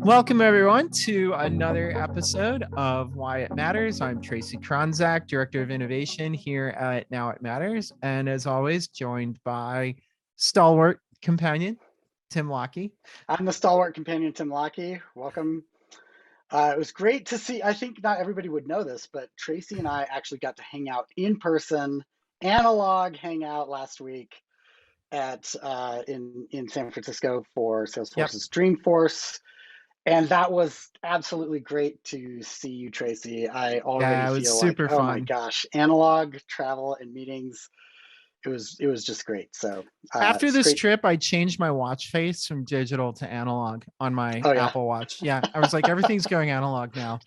Welcome, everyone, to another episode of Why It Matters. I'm Tracy Kronzak, Director of Innovation here at Now It Matters. And as always, joined by stalwart companion, Tim Lockey. I'm the stalwart companion, Tim Lockey. Welcome. It was great to see. I think not everybody would know this, but Tracy and I actually got to hang out in person, analog hangout last week at in San Francisco for Salesforce's Dreamforce. And that was absolutely great to see you, Tracy. I already feel like, oh my gosh, analog travel and meetings. It was just great. So after this trip, I changed my watch face from digital to analog on my Apple Watch. Yeah, I was like, everything's going analog now.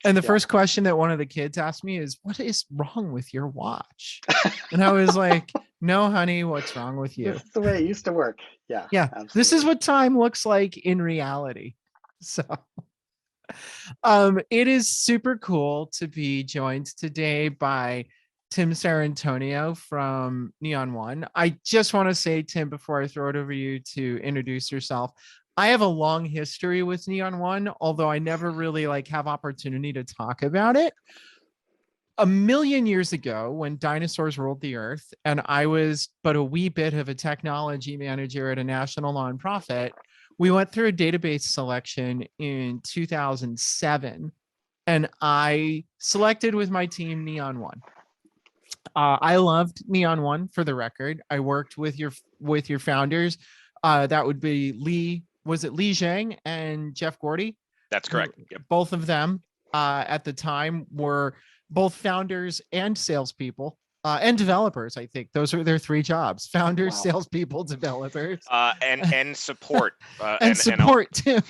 And the first question that one of the kids asked me is, "What is wrong with your watch?" And I was like, "No, honey, what's wrong with you?" That's the way it used to work. Yeah. Absolutely. This is what time looks like in reality. So it is super cool to be joined today by Tim Sarrantonio from NeonOne. I just want to say, Tim, before I throw it over you to introduce yourself, I have a long history with NeonOne, although I never really have opportunity to talk about it. A million years ago, when dinosaurs ruled the earth, and I was but a wee bit of a technology manager at a national nonprofit, we went through a database selection in 2007, and I selected with my team NeonOne. I loved NeonOne, for the record. I worked with your founders. That would be Lee Zhang and Jeff Gordy? That's correct. Yep. Both of them at the time were both founders and salespeople. And developers, I think those are their three jobs: founders, salespeople, developers, and support. And support too.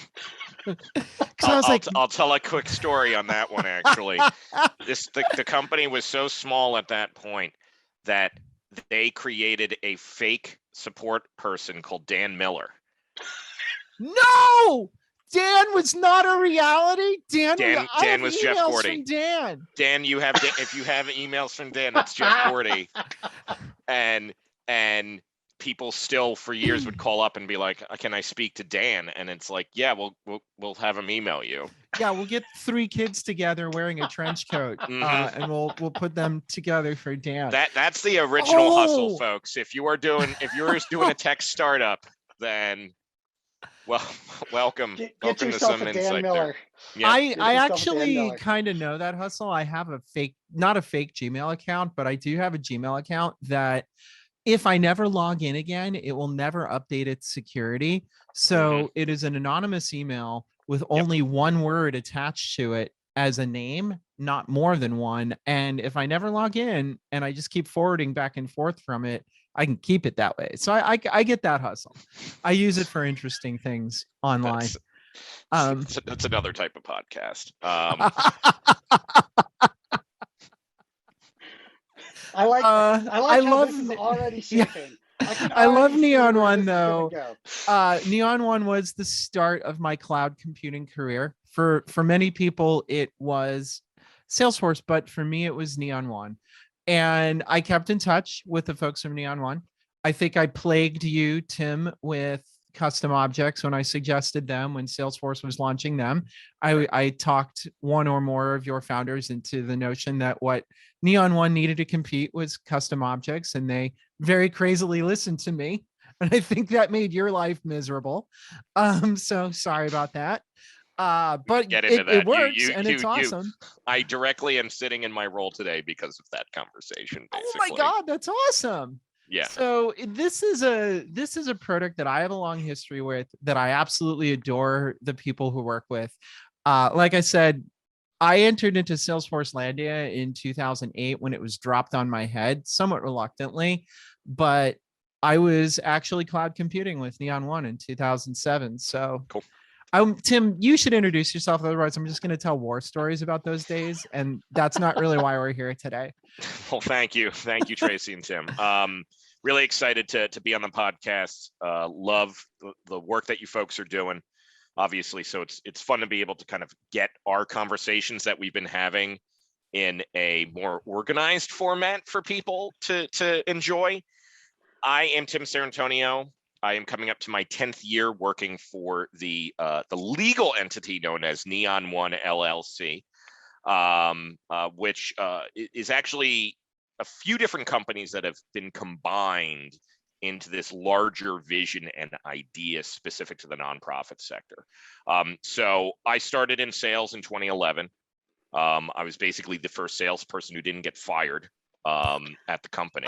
I'll tell a quick story on that one. Actually, the company was so small at that point that they created a fake support person called Dan Miller. No. Dan was not a reality. Dan was Jeff Gordy. Dan, if you have emails from Dan, that's Jeff Gordy. And people still for years would call up and be like, "Can I speak to Dan?" And it's like, "Yeah, we'll have him email you." Yeah, we'll get three kids together wearing a trench coat, and we'll put them together for Dan. That's the original hustle, folks. If you're doing a tech startup, then welcome to some insight there. Yeah. I actually kind of know that hustle. I have not a fake Gmail account, but I do have a Gmail account that if I never log in again, it will never update its security. So it is an anonymous email with only one word attached to it as a name, not more than one. And if I never log in and I just keep forwarding back and forth from it, I can keep it that way. So I get that hustle. I use it for interesting things online. That's another type of podcast. I love this is already shaping. I love NeonOne though. NeonOne was the start of my cloud computing career. For many people, it was Salesforce, but for me, it was NeonOne. And I kept in touch with the folks from NeonOne. I think I plagued you, Tim, with custom objects when I suggested them when Salesforce was launching them. I talked one or more of your founders into the notion that what NeonOne needed to compete was custom objects, and they very crazily listened to me. And I think that made your life miserable. So sorry about that. But it works, and it's awesome. I directly am sitting in my role today because of that conversation. Basically. Oh my God, that's awesome. Yeah. So this is a product that I have a long history with, that I absolutely adore the people who work with. Like I said, I entered into Salesforce Landia in 2008 when it was dropped on my head, somewhat reluctantly, but I was actually cloud computing with NeonOne in 2007. So cool. Tim, you should introduce yourself. Otherwise, I'm just going to tell war stories about those days. And that's not really why we're here today. Well, thank you. Thank you, Tracy and Tim. Really excited to be on the podcast. Love the work that you folks are doing, obviously. So it's fun to be able to kind of get our conversations that we've been having in a more organized format for people to enjoy. I am Tim Sarrantonio. I am coming up to my 10th year working for the legal entity known as NeonOne LLC, which is actually a few different companies that have been combined into this larger vision and idea specific to the nonprofit sector. So I started in sales in 2011. I was basically the first salesperson who didn't get fired at the company.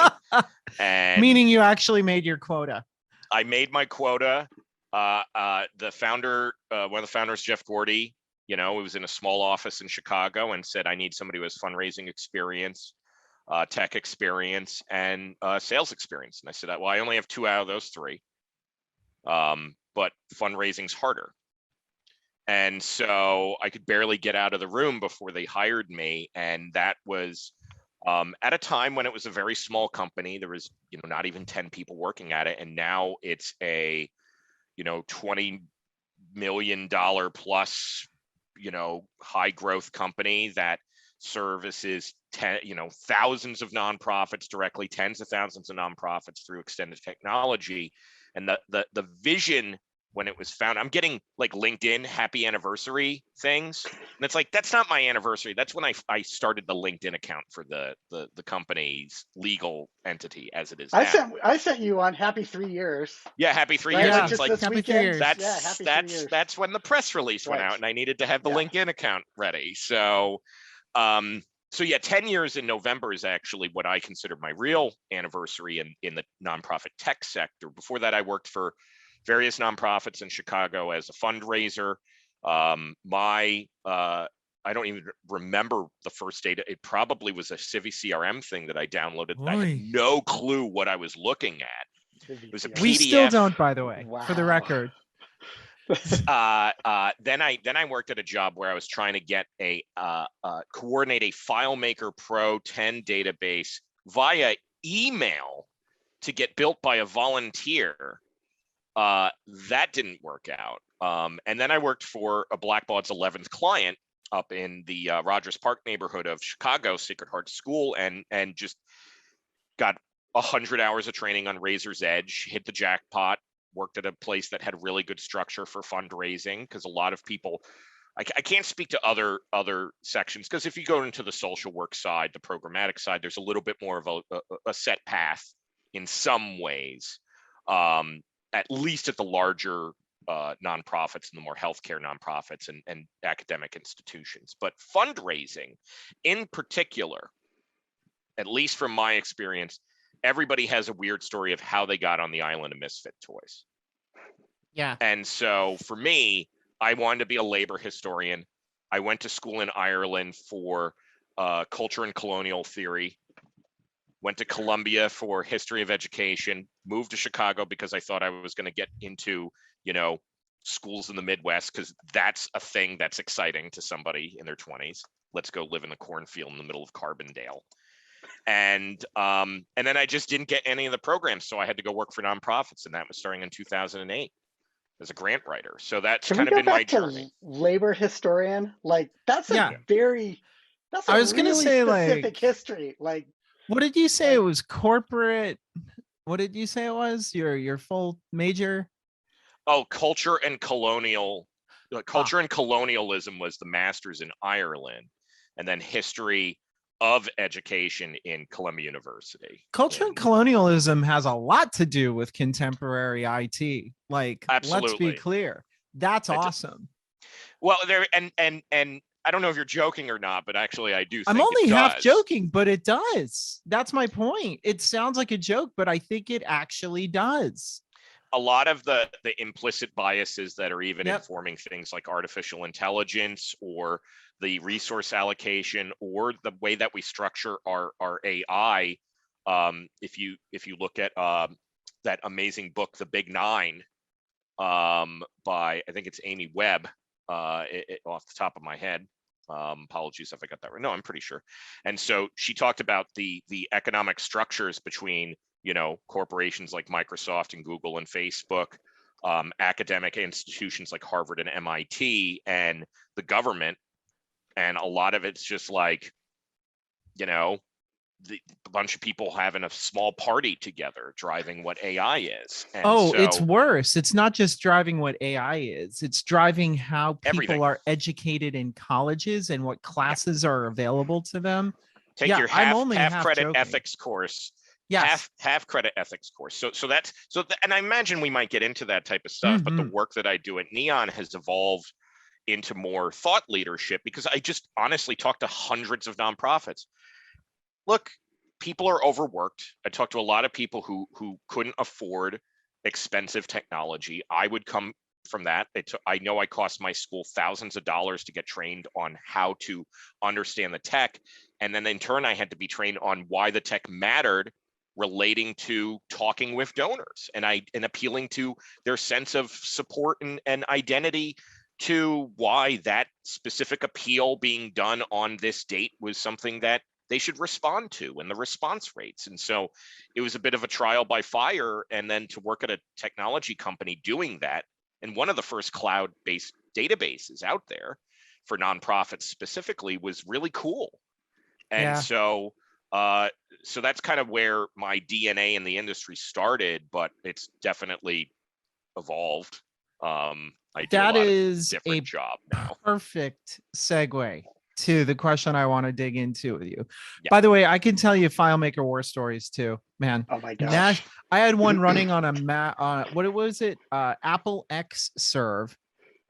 And meaning you actually made your quota. I made my quota. The founder, one of the founders, Jeff Gordy, it was in a small office in Chicago and said, I need somebody who has fundraising experience, tech experience, and sales experience. And I said, well, I only have 2 out of those 3, but fundraising's harder. And so I could barely get out of the room before they hired me. And that was at a time when it was a very small company. There was, not even 10 people working at it. And now it's a, $20 million plus, high growth company that services thousands of nonprofits directly, tens of thousands of nonprofits through extended technology. And the vision when it was found, I'm getting like LinkedIn happy anniversary things. And it's like, that's not my anniversary. That's when I started the LinkedIn account for the company's legal entity as it is now. I sent you on happy 3 years. Yeah, happy 3 Right? years. Like It's just like this happy 3 weekend. years. Happy 3 years. That's when the press release went out and I needed to have the LinkedIn account ready. So yeah, 10 years in November is actually what I consider my real anniversary in the nonprofit tech sector. Before that, I worked for various nonprofits in Chicago as a fundraiser. I don't even remember the first data. It probably was a Civi CRM thing that I downloaded. I had no clue what I was looking at. It was a PDF. We still don't, by the way, for the record. Then I worked at a job where I was trying to get coordinate a FileMaker Pro 10 database via email to get built by a volunteer. That didn't work out. And then I worked for a Blackbaud's 11th client up in the Rogers Park neighborhood of Chicago, Sacred Heart School, and just got 100 hours of training on Razor's Edge, hit the jackpot, worked at a place that had really good structure for fundraising, because a lot of people, I can't speak to other sections, because if you go into the social work side, the programmatic side, there's a little bit more of a set path in some ways, at least at the larger nonprofits and the more healthcare nonprofits and academic institutions. But fundraising in particular, at least from my experience, everybody has a weird story of how they got on the island of misfit toys. Yeah. And so for me, I wanted to be a labor historian. I went to school in Ireland for culture and colonial theory, went to Columbia for history of education, moved to Chicago because I thought I was going to get into, schools in the Midwest, because that's a thing that's exciting to somebody in their 20s. Let's go live in the cornfield in the middle of Carbondale. And then I just didn't get any of the programs, so I had to go work for nonprofits, and that was starting in 2008 as a grant writer. So that's kind of been my journey. Labor historian, like that's a really specific history. Like, what did you say it was? Corporate? What did you say it was? Your full major? Oh, culture and colonialism was the master's in Ireland, and then history of education in Columbia University. Culture and colonialism has a lot to do with contemporary IT. Like, absolutely. Let's be clear. That's awesome. Well, there and I don't know if you're joking or not, but actually I do think I'm only half joking, but it does. That's my point. It sounds like a joke, but I think it actually does. A lot of the implicit biases that are even informing things like artificial intelligence or the resource allocation or the way that we structure our AI. If you look at that amazing book, The Big Nine, by, I think it's Amy Webb, off the top of my head. Apologies if I got that right. No, I'm pretty sure. And so she talked about the economic structures between, corporations like Microsoft and Google and Facebook, academic institutions like Harvard and MIT, and the government. And a lot of it's just like, you know, a bunch of people having a small party together driving what AI is. And Oh, so it's worse. It's not just driving what AI is. It's driving how people everything. are educated in colleges and what classes are available to them. Take Yeah, your I'm half only half credit joking. ethics course. Yes. Half credit ethics course. And I imagine we might get into that type of stuff, but the Mhm. work that I do at Neon has evolved into more thought leadership, because I just honestly talk to hundreds of nonprofits. Look, people are overworked. I talk to a lot of people who couldn't afford expensive technology. I would come from that. I know I cost my school thousands of dollars to get trained on how to understand the tech. And then in turn, I had to be trained on why the tech mattered, relating to talking with donors and appealing to their sense of support and identity, to why that specific appeal being done on this date was something that they should respond to, and the response rates. And so it was a bit of a trial by fire. And then to work at a technology company doing that, and one of the first cloud-based databases out there for nonprofits specifically, was really cool. And Yeah. so so that's kind of where my DNA in the industry started, but it's definitely evolved. I do a That lot of is a different job now. perfect segue to the question I want to dig into with you. Yeah. By the way, I can tell you FileMaker war stories too, man. Oh my Nash, gosh. I had one running on what was it? Apple X serve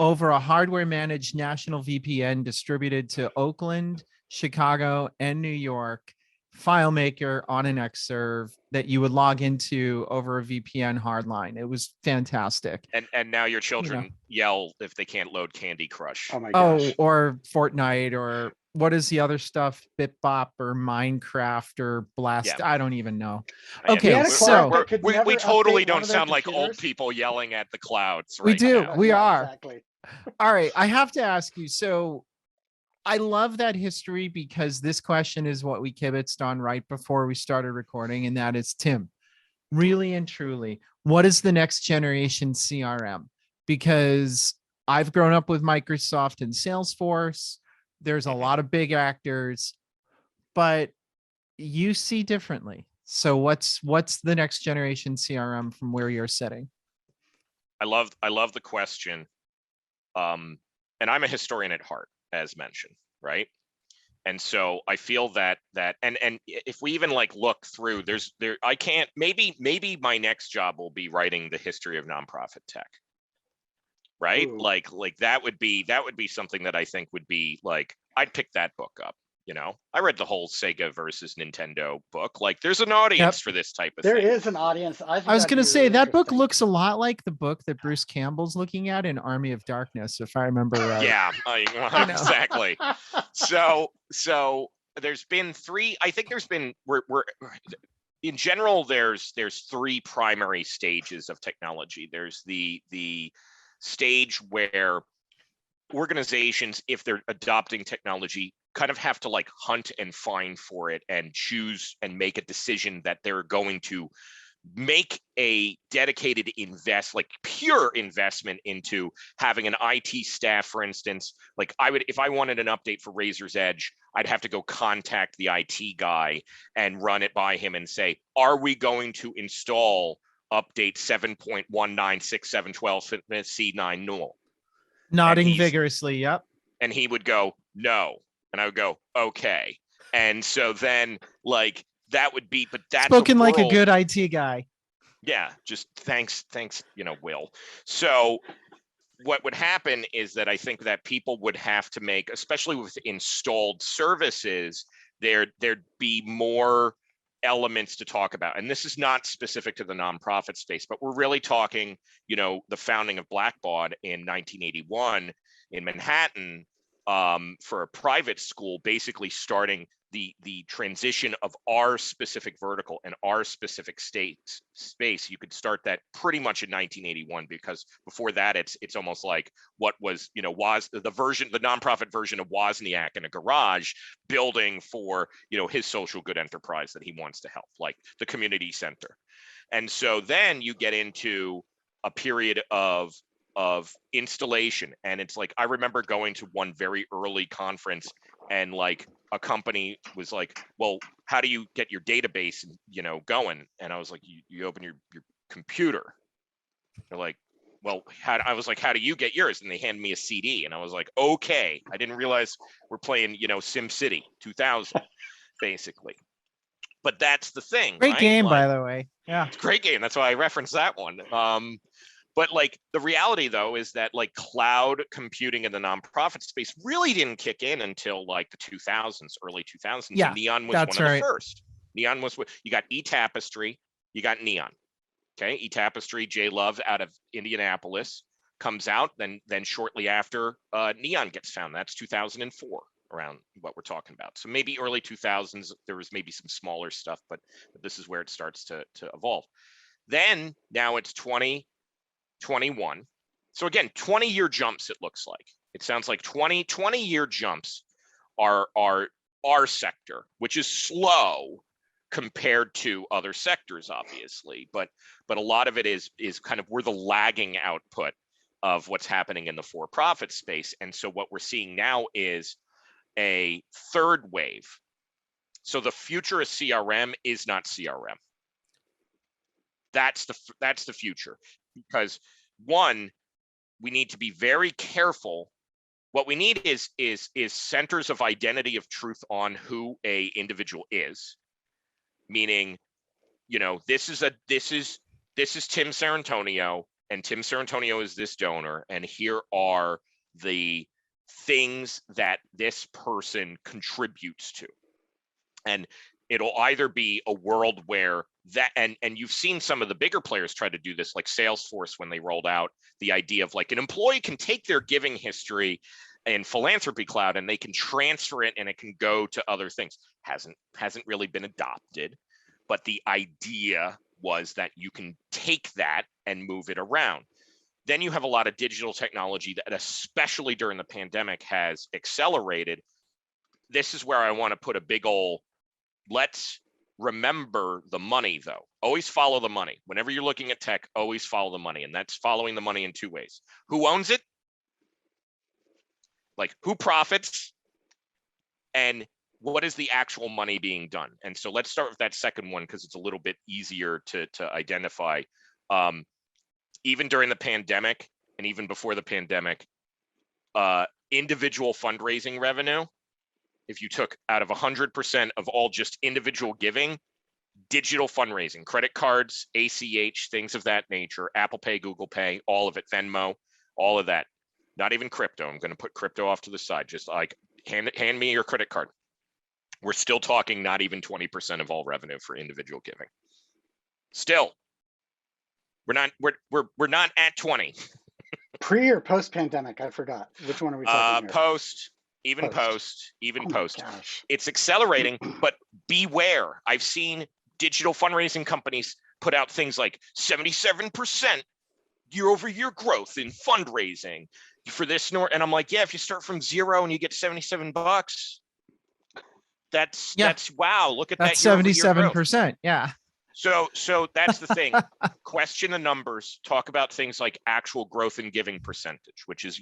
over a hardware managed national VPN distributed to Oakland, Chicago, and New York. FileMaker on an Xserve that you would log into over a VPN hardline. It was fantastic. And now your children yell if they can't load Candy Crush. Oh my Oh, gosh. or Fortnite, or what is the other stuff? BitBop or Minecraft or Blast? Yeah. I don't even know. Yeah, Okay, We had a client so that could never we totally update one don't of their sound like old computers. people yelling at the clouds we right do. now. We Yeah, are. exactly. All right. I have to ask you. So I love that history, because this question is what we kibitzed on right before we started recording. And that is, Tim, really and truly, what is the next generation CRM? Because I've grown up with Microsoft and Salesforce. There's a lot of big actors, but you see differently. So what's the next generation CRM from where you're sitting? I love the question. And I'm a historian at heart, as mentioned, right? And so I feel that and if we even like look through, I can't, maybe my next job will be writing the history of nonprofit tech, right? Ooh. Like that would be something that I think would be like, I'd pick that book up. I read the whole Sega versus Nintendo book. Like, there's an audience for this type of There thing. is an audience. I think I was that'd going to be say really that book interesting. looks a lot like the book that Bruce Campbell's looking at in Army of Darkness, if I remember right. Yeah, know. exactly. So there's been three. I think there's been we're in general. There's three primary stages of technology. There's the stage where organizations, if they're adopting technology, kind of have to like hunt and find for it and choose and make a decision that they're going to make a dedicated pure investment into having an IT staff. For instance, like if I wanted an update for Razor's Edge, I'd have to go contact the IT guy and run it by him and say, are we going to install update 7.196.712 C9 null? Nodding vigorously. Yep. And he would go, no. And I would go, okay. And so then like that would be, but that's spoken like a good IT guy. Yeah, just thanks, Will. So what would happen is that I think that people would have to make, especially with installed services, there'd be more elements to talk about. And this is not specific to the nonprofit space, but we're really talking, the founding of Blackbaud in 1981 in Manhattan, for a private school, basically starting the transition of our specific vertical and our specific space. You could start that pretty much in 1981, because before that it's almost like what was was the nonprofit version of Wozniak in a garage building for his social good enterprise that he wants to help, like the community center. And so then you get into a period of installation, and it's like I remember going to one very early conference and like a company was like, well, how do you get your database, you know, going? And I was like, you open your computer. They're like, well, I was like, how do you get yours? And they handed me a CD, and I was like, okay. I didn't realize we're playing, you know, Sim City 2000, basically. But that's the thing, Great right? game, Like, by the way. Yeah. it's a great game. That's why I referenced that one. But like the reality though is that like cloud computing in the nonprofit space really didn't kick in until like the 2000s, early 2000s. Yeah, And Neon was that's one of right. the first. Neon was, you got eTapestry, you got Neon. Okay, eTapestry, J Love out of Indianapolis comes out. Then shortly after, Neon gets found. That's 2004, around what we're talking about. So maybe early 2000s, there was maybe some smaller stuff, but this is where it starts to evolve. Then now it's 2021. So again, 20-year jumps, it looks like. It sounds like 20-year jumps are our sector, which is slow compared to other sectors, obviously, but a lot of it is kind of, we're the lagging output of what's happening in the for-profit space. And so what we're seeing now is a third wave. So the future of CRM is not CRM. That's the future, because one, we need to be very careful. What we need is centers of identity of truth on who a individual is. Meaning, you know, this is Tim Sarrantonio, and Tim Sarrantonio is this donor, and here are the things that this person contributes to. And it'll either be a world where that, and you've seen some of the bigger players try to do this, like Salesforce, when they rolled out the idea of like an employee can take their giving history in philanthropy cloud and they can transfer it and it can go to other things. Hasn't really been adopted, but the idea was that you can take that and move it around. Then you have a lot of digital technology that, especially during the pandemic, has accelerated. This is where I want to put a big ol', let's remember the money though. Always follow the money. Whenever you're looking at tech, always follow the money. And that's following the money in two ways. Who owns it? Like, who profits? And what is the actual money being done? And so let's start with that second one, because it's a little bit easier to identify. Even during the pandemic and even before the pandemic, individual fundraising revenue, if you took out of 100% of all just individual giving, digital fundraising, credit cards, ACH, things of that nature, Apple Pay, Google Pay, all of it, Venmo, all of that. Not even crypto. I'm going to put crypto off to the side. Just like hand me your credit card. We're still talking not even 20% of all revenue for individual giving. Still, we're not at 20. Pre or post pandemic? I forgot. Which one are we talking here? Post. Even post. Gosh. It's accelerating, but beware. I've seen digital fundraising companies put out things like 77% year-over-year growth in fundraising for this, and I'm like, yeah, if you start from zero and you get $77, that's wow. Look at that's that. 77%. Yeah. So that's the thing. Question the numbers. Talk about things like actual growth in giving percentage, which is,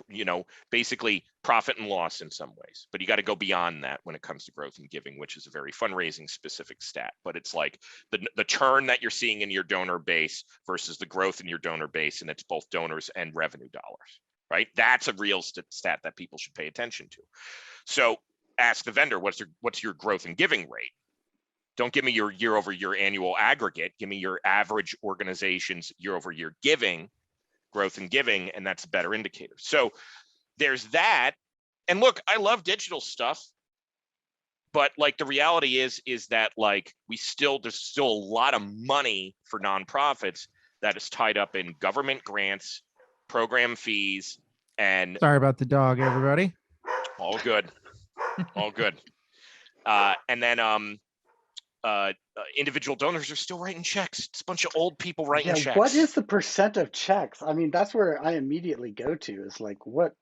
you know, basically profit and loss in some ways. But you got to go beyond that when it comes to growth in giving, which is a very fundraising specific stat. But it's like the turn that you're seeing in your donor base versus the growth in your donor base, and it's both donors and revenue dollars, right? That's a real stat that people should pay attention to. So ask the vendor, what's your growth in giving rate? Don't give me your year-over-year annual aggregate. Give me your average organization's year-over-year giving, growth in giving, and that's a better indicator. So there's that. And look, I love digital stuff, but like the reality is that like there's still a lot of money for nonprofits that is tied up in government grants, program fees, and sorry about the dog, everybody. All good. All good. And then individual donors are still writing checks. It's a bunch of old people writing checks. What is the percent of checks? I mean, that's where I immediately go to, is like, what,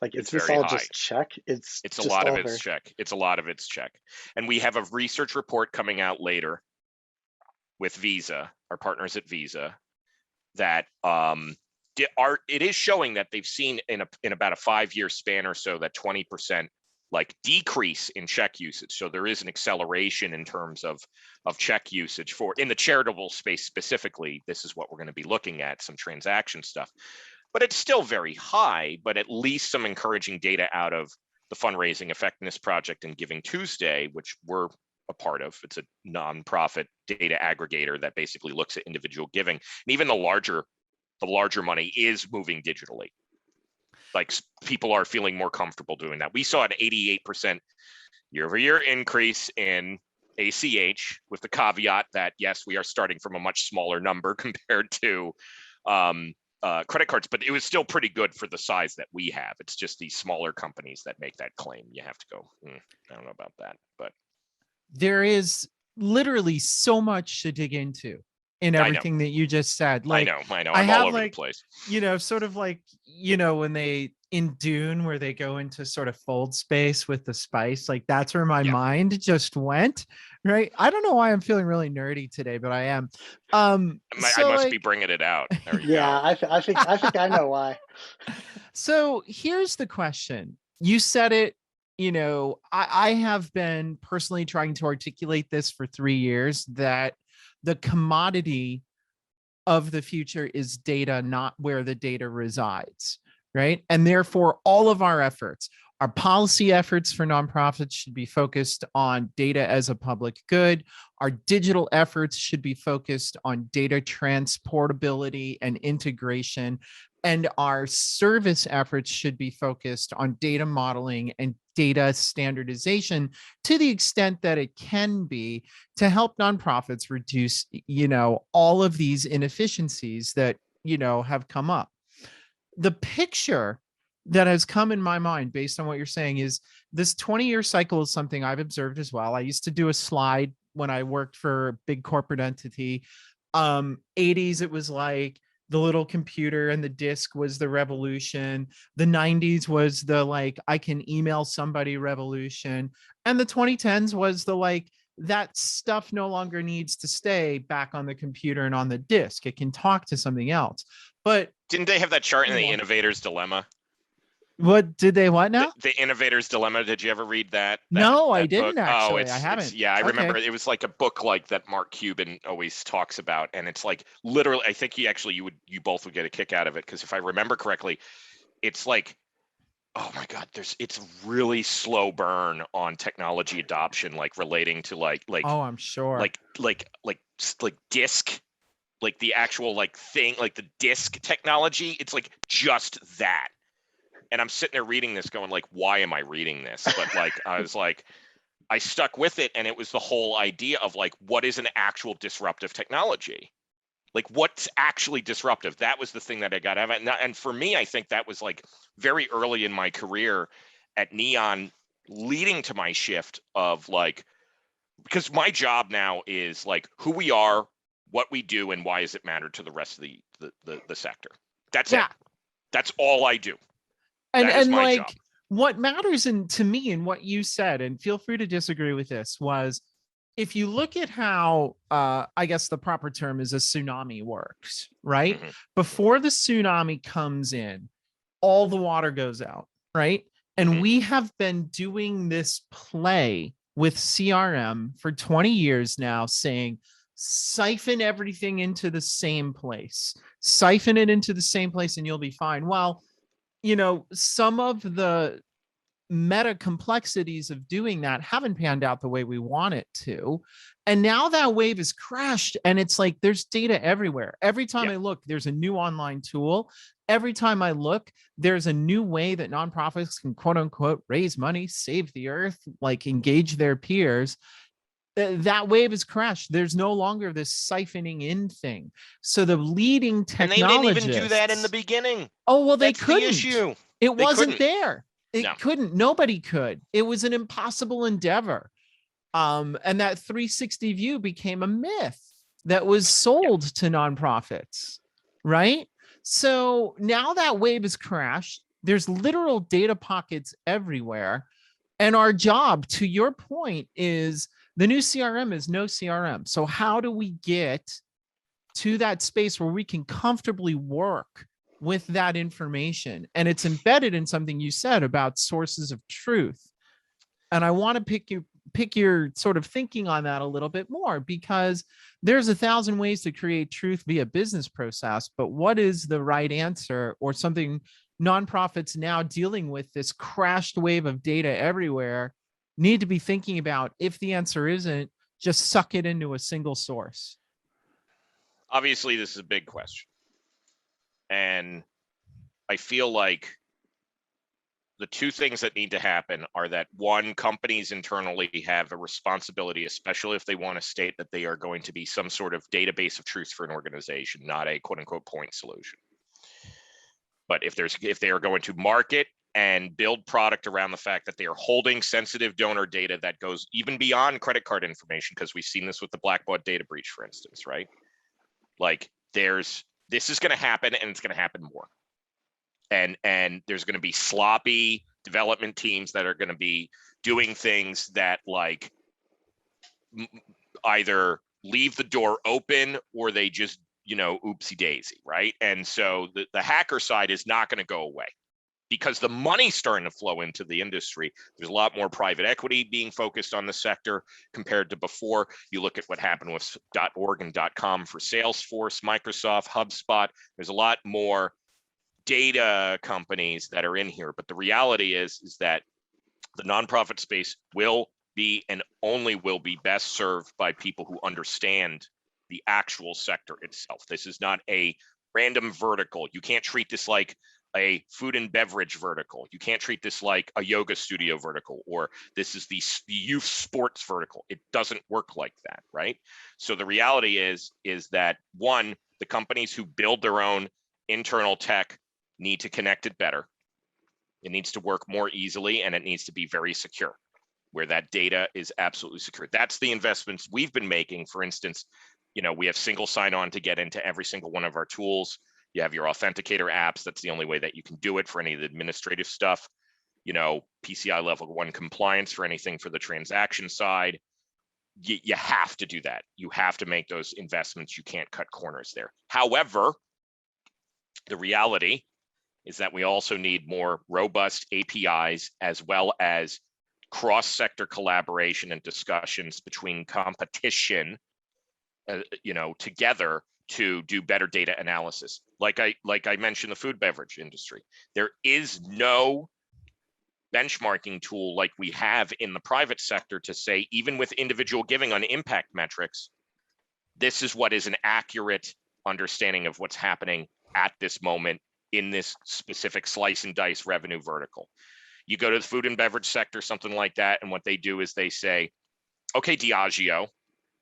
like, is this all just check? It's a lot of it's check. It's a lot of it's check. And we have a research report coming out later with Visa, our partners at Visa, that it is showing that they've seen in about a 5-year span or so that 20% like decrease in check usage. So there is an acceleration in terms of check usage for in the charitable space specifically. This is what we're going to be looking at, some transaction stuff, but it's still very high, but at least some encouraging data out of the Fundraising Effectiveness Project and Giving Tuesday, which we're a part of. It's a nonprofit data aggregator that basically looks at individual giving. And even the larger money is moving digitally. Like people are feeling more comfortable doing that. We saw an 88% year-over-year increase in ACH, with the caveat that yes, we are starting from a much smaller number compared to credit cards, but it was still pretty good for the size that we have. It's just these smaller companies that make that claim. You have to go, I don't know about that, but there is literally so much to dig into in everything that you just said. Like, I know. I'm all over the place. Sort of like, when they in Dune, where they go into sort of fold space with the spice, like that's where my mind just went. Right. I don't know why I'm feeling really nerdy today, but I am. I must be bringing it out. There you go. I think I know why. So here's the question. You said it. I have been personally trying to articulate this for 3 years, that the commodity of the future is data, not where the data resides, right? And therefore, all of our efforts, our policy efforts for nonprofits should be focused on data as a public good. Our digital efforts should be focused on data transportability and integration. And our service efforts should be focused on data modeling and data standardization to the extent that it can be, to help nonprofits reduce, all of these inefficiencies that, have come up. The picture that has come in my mind based on what you're saying is this 20-year cycle is something I've observed as well. I used to do a slide when I worked for a big corporate entity. 80s, it was like the little computer and the disk was the revolution. The 90s was the like, I can email somebody revolution. And the 2010s was the like, that stuff no longer needs to stay back on the computer and on the disk. It can talk to something else. But didn't they have that chart in the Innovators Dilemma? What did they what now? The Innovators Dilemma. Did you ever read that? No, that I didn't book? actually. I haven't. I remember it was like a book like that Mark Cuban always talks about, and it's like literally. I think you both would get a kick out of it, because if I remember correctly, it's like, oh my God, it's really slow burn on technology adoption, like relating to like oh, I'm sure, like disk, like the actual like thing, like the disk technology. It's like just that. And I'm sitting there reading this going like, why am I reading this? But like, I was like, I stuck with it. And it was the whole idea of like, what is an actual disruptive technology? Like, what's actually disruptive? That was the thing that I got out of it. And for me, I think that was like very early in my career at Neon, leading to my shift of like, because my job now is like who we are, what we do, and why does it matter to the rest of the sector? That's it. That's all I do. And like job. What matters to me and what you said, and feel free to disagree with this, was if you look at how I guess the proper term is a tsunami works, right? Mm-hmm. Before the tsunami comes in, all the water goes out, right? And mm-hmm. we have been doing this play with CRM for 20 years now, saying siphon everything into the same place, and you'll be fine. Well, some of the meta complexities of doing that haven't panned out the way we want it to. And now that wave has crashed, and it's like there's data everywhere. Every time I look, there's a new online tool. Every time I look, there's a new way that nonprofits can quote unquote raise money, save the earth, like engage their peers. That wave has crashed. There's no longer this siphoning in thing. So the leading technologists, and they didn't even do that in the beginning. Oh, well, they That's couldn't. The issue. It wasn't there. It couldn't. Nobody could. It was an impossible endeavor. And that 360 view became a myth that was sold to nonprofits, right? So now that wave has crashed. There's literal data pockets everywhere. And our job, to your point, is the new CRM is no CRM. So how do we get to that space where we can comfortably work with that information? And it's embedded in something you said about sources of truth, And I want to pick your sort of thinking on that a little bit more, because there's 1,000 ways to create truth via business process, but what is the right answer, or something nonprofits now dealing with this crashed wave of data everywhere need to be thinking about, if the answer isn't just suck it into a single source? Obviously, this is a big question. And I feel like the two things that need to happen are that, one, companies internally have a responsibility, especially if they want to state that they are going to be some sort of database of truth for an organization, not a quote unquote point solution. But if they are going to market and build product around the fact that they are holding sensitive donor data that goes even beyond credit card information, because we've seen this with the Blackbaud data breach, for instance, right? Like this is going to happen, and it's going to happen more. And there's going to be sloppy development teams that are going to be doing things that like either leave the door open or they just, oopsie daisy, right? And so the hacker side is not going to go away, because the money's starting to flow into the industry. There's a lot more private equity being focused on the sector compared to before. You look at what happened with .org and .com for Salesforce, Microsoft, HubSpot. There's a lot more data companies that are in here, but the reality is that the nonprofit space will be and only will be best served by people who understand the actual sector itself. This is not a random vertical. You can't treat this like a food and beverage vertical. You can't treat this like a yoga studio vertical, or this is the youth sports vertical. It doesn't work like that, right? So the reality is that, one, the companies who build their own internal tech need to connect it better. It needs to work more easily, and it needs to be very secure, where that data is absolutely secure. That's the investments we've been making. For instance, we have single sign-on to get into every single one of our tools. You have your authenticator apps. That's the only way that you can do it for any of the administrative stuff. PCI level 1 compliance for anything for the transaction side. You have to do that. You have to make those investments. You can't cut corners there. However, the reality is that we also need more robust APIs, as well as cross-sector collaboration and discussions between competition, together to do better data analysis. Like I mentioned, the food beverage industry. There is no benchmarking tool like we have in the private sector to say, even with individual giving on impact metrics, this is what is an accurate understanding of what's happening at this moment in this specific slice and dice revenue vertical. You go to the food and beverage sector, something like that, and what they do is they say, okay, Diageo,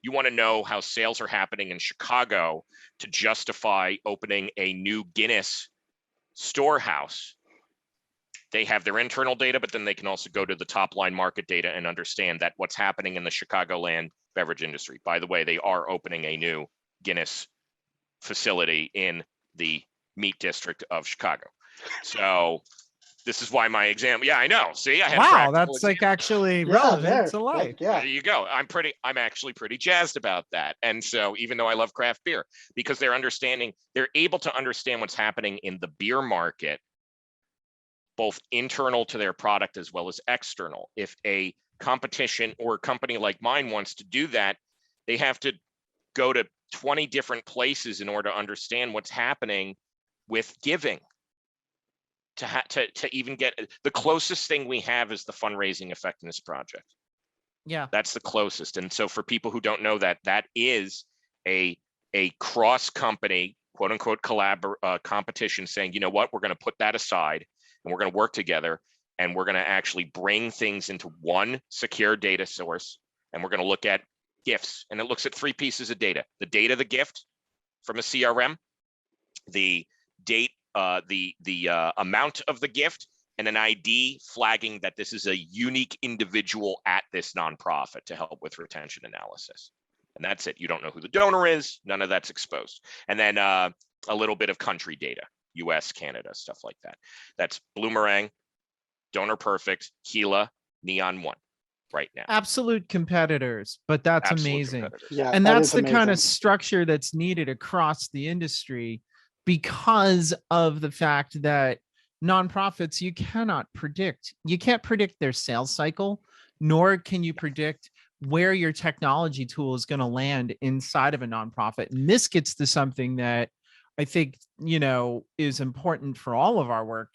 you want to know how sales are happening in Chicago to justify opening a new Guinness storehouse. They have their internal data, but then they can also go to the top line market data and understand that what's happening in the Chicagoland beverage industry. By the way, they are opening a new Guinness facility in the meat district of Chicago. So this is why my example. Yeah, I know. See, I had wow, that's like actually relevant to life. Yeah. There you go. I'm actually pretty jazzed about that. And so even though I love craft beer, because they're able to understand what's happening in the beer market, both internal to their product as well as external. If a competition or a company like mine wants to do that, they have to go to 20 different places in order to understand what's happening with giving. To even get the closest thing we have is the fundraising effectiveness project. Yeah, that's the closest. And so for people who don't know that, that is a cross company, quote unquote, competition saying, you know what, we're going to put that aside and we're going to work together and we're going to actually bring things into one secure data source. And we're going to look at gifts, and it looks at 3 pieces of data: the date of the gift from a CRM, the date, the amount of the gift, and an ID flagging that this is a unique individual at this nonprofit to help with retention analysis. And that's it. You don't know who the donor is. None of that's exposed. And then a little bit of country data, US, Canada, stuff like that. That's Bloomerang, Donor Perfect, Gila, NeonOne right now. Absolute competitors, but that's Absolute amazing. competitors. Yeah, And that that's is the kind of amazing. structure that's needed across the industry, because of the fact that nonprofits, you can't predict their sales cycle. nor can you predict where your technology tool is going to land inside of a nonprofit. And this gets to something that I think, is important for all of our work,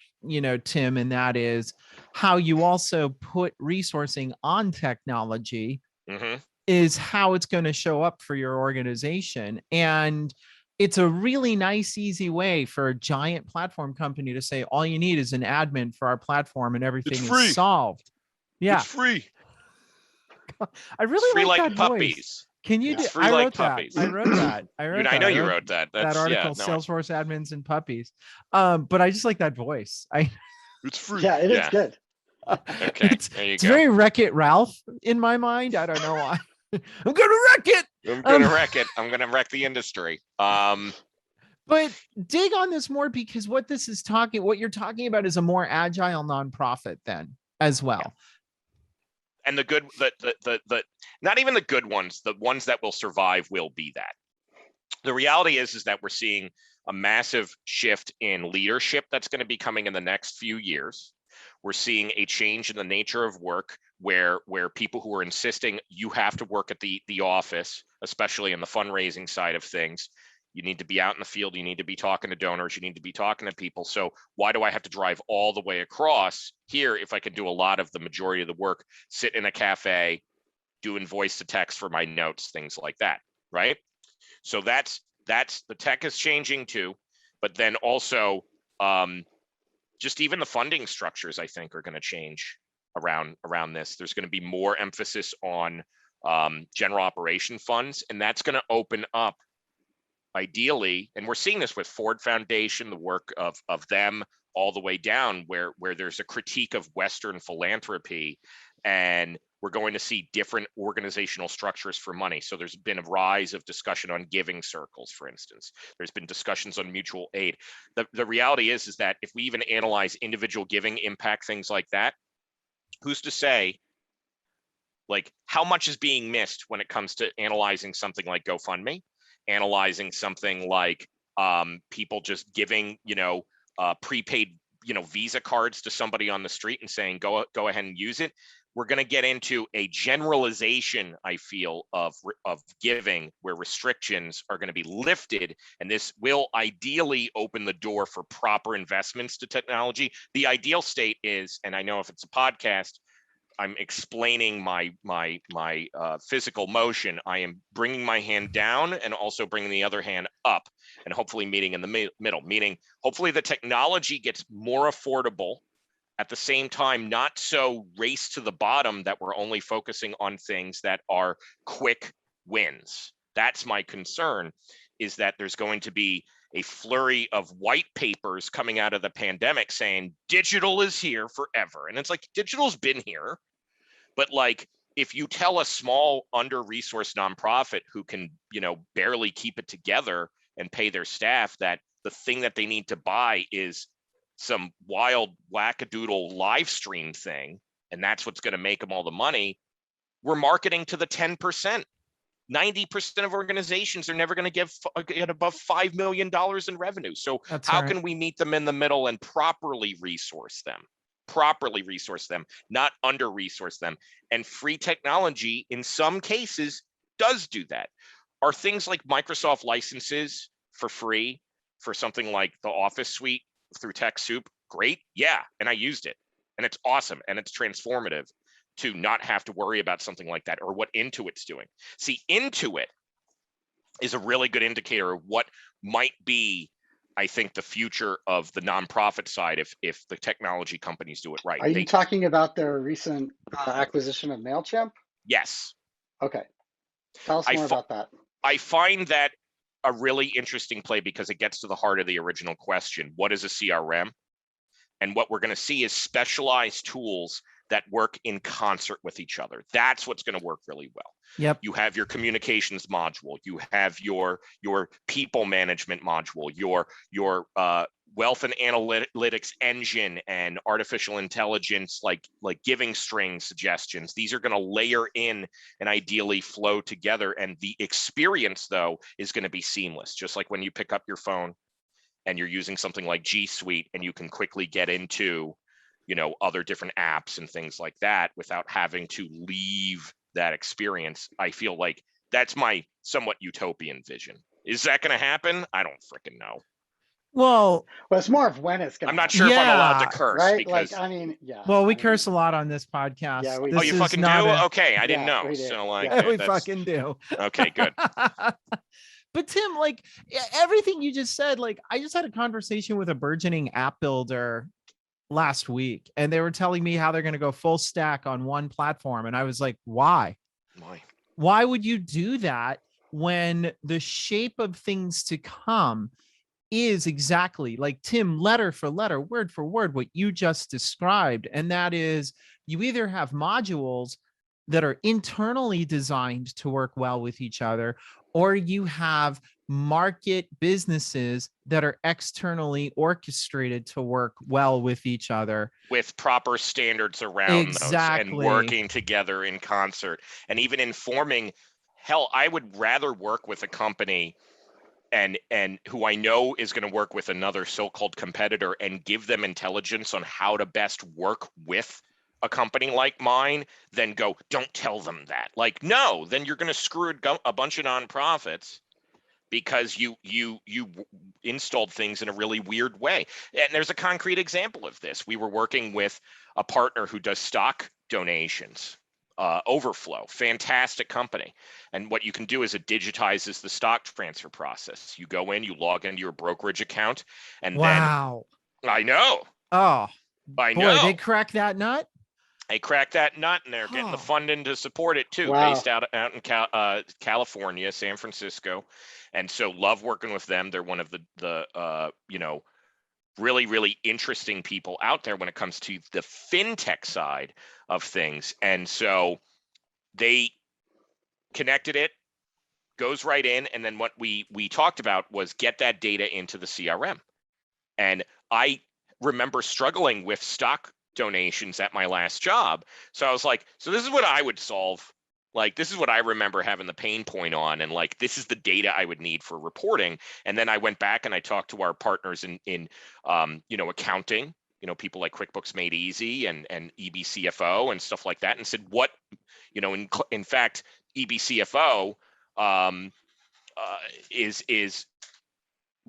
Tim, and that is how you also put resourcing on technology is how it's going to show up for your organization. And it's a really nice, easy way for a giant platform company to say, all you need is an admin for our platform and everything is solved. Yeah. It's free. I really like like that puppies. Voice. Can you It's do? free I like wrote puppies. that. I wrote that. I know you wrote that. That article, Salesforce admins and puppies. But I just like that voice. It's free. Yeah, it is good. Okay, there you it's go. very Wreck-It Ralph in my mind. I don't know why. I'm gonna wreck it. I'm gonna wreck it. I'm gonna wreck the industry. But dig on this more, because what you're talking about is a more agile nonprofit then as well. Yeah. And the not even the good ones, the ones that will survive will be that. The reality is that we're seeing a massive shift in leadership that's going to be coming in the next few years. We're seeing a change in the nature of work where people who are insisting you have to work at the office, especially in the fundraising side of things. You need to be out in the field. You need to be talking to donors. You need to be talking to people. So why do I have to drive all the way across here if I can do a lot of the majority of the work, sit in a cafe, doing voice to text for my notes, things like that, right? So that's the tech is changing too, but then also just even the funding structures, I think, are going to change around this. There's going to be more emphasis on general operation funds, and that's going to open up, ideally, and we're seeing this with Ford Foundation, the work of them all the way down, where there's a critique of Western philanthropy, and we're going to see different organizational structures for money. So there's been a rise of discussion on giving circles, for instance. There's been discussions on mutual aid. The reality is that if we even analyze individual giving impact, things like that, who's to say, like, how much is being missed when it comes to analyzing something like GoFundMe, analyzing something like people just giving, prepaid, Visa cards to somebody on the street and saying, go ahead and use it. We're going to get into a generalization, I feel, of giving, where restrictions are going to be lifted, and this will ideally open the door for proper investments to technology. The ideal state is, and I know if it's a podcast, I'm explaining my physical motion. I am bringing my hand down and also bringing the other hand up, and hopefully meeting in the middle, meaning hopefully the technology gets more affordable. At the same time, not so race to the bottom that we're only focusing on things that are quick wins. That's my concern, is that there's going to be a flurry of white papers coming out of the pandemic saying digital is here forever. And it's like, digital's been here. But like, if you tell a small under-resourced nonprofit who can, barely keep it together and pay their staff, that the thing that they need to buy is some wild wackadoodle live stream thing, and that's what's going to make them all the money, we're marketing to the 10%. 90% of organizations are never going to get above $5 million in revenue. So how can we meet them in the middle and properly resource them, not under-resource them? And free technology in some cases does do that. Are things like Microsoft licenses for free for something like the Office suite through TechSoup great? Yeah, and I used it, and it's awesome, and it's transformative to not have to worry about something like that, or what Intuit's doing. See, Intuit is a really good indicator of what might be, I think, the future of the nonprofit side if the technology companies do it right. Are you talking about their recent acquisition of MailChimp? Yes. Okay. Tell us more about that. I find that a really interesting play because it gets to the heart of the original question. What is a CRM? And what we're going to see is specialized tools that work in concert with each other. That's what's going to work really well. Yep. You have your communications module, you have your people management module, your wealth and analytics engine, and artificial intelligence like giving string suggestions. These are going to layer in and ideally flow together, and the experience though is going to be seamless, just like when you pick up your phone and you're using something like G Suite and you can quickly get into other different apps and things like that without having to leave that experience. I feel like that's my somewhat utopian vision. Is that going to happen? I don't freaking know. Well, it's more of when it's gonna I'm not happen, sure if I'm allowed to yeah, curse, right? because Like, I mean, yeah. well, we I mean, curse a lot on this podcast. Yeah, we oh, This you do. is fucking not do? a Okay, I didn't Yeah, know. we do. So like, yeah, we that's fucking do. okay. Good. But Tim, like everything you just said, like I just had a conversation with a burgeoning app builder last week, and they were telling me how they're going to go full stack on one platform, and I was like, why? Why would you do that when the shape of things to come is exactly like, Tim, letter for letter, word for word, what you just described? And that is, you either have modules that are internally designed to work well with each other, or you have market businesses that are externally orchestrated to work well with each other, with proper standards around those and working together in concert, and even informing. Hell, I would rather work with a company and who I know is going to work with another so-called competitor and give them intelligence on how to best work with a company like mine than go, don't tell them that. Like, no, then you're going to screw a bunch of nonprofits because you installed things in a really weird way. And there's a concrete example of this. We were working with a partner who does stock donations. Overflow, fantastic company. And what you can do is it digitizes the stock transfer process. You go in, you log into your brokerage account, and wow. Then I know. Oh, I boy, know. they crack that nut. They cracked that nut, and they're getting the funding to support it too. Wow. Based out in California, San Francisco, and so love working with them. They're one of the really, really interesting people out there when it comes to the fintech side of things. And so they connected it, goes right in. And then what we talked about was get that data into the CRM. And I remember struggling with stock donations at my last job. So I was like, so this is what I would solve. Like, this is what I remember having the pain point on. And like, this is the data I would need for reporting. And then I went back and I talked to our partners in accounting, people like QuickBooks Made Easy and EBCFO and stuff like that, and said, what, in fact, EBCFO is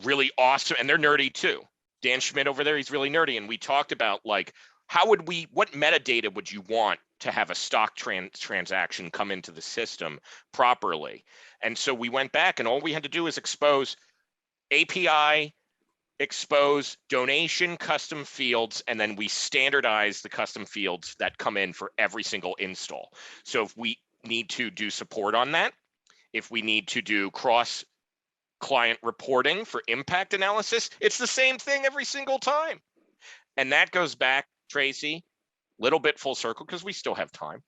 really awesome. And they're nerdy too. Dan Schmidt over there, he's really nerdy. And we talked about like, what metadata would you want to have a stock transaction come into the system properly? And so we went back, and all we had to do is expose API, expose donation custom fields, and then we standardize the custom fields that come in for every single install. So if we need to do support on that, if we need to do cross client reporting for impact analysis, it's the same thing every single time. And that goes back, Tracy, little bit full circle because we still have time.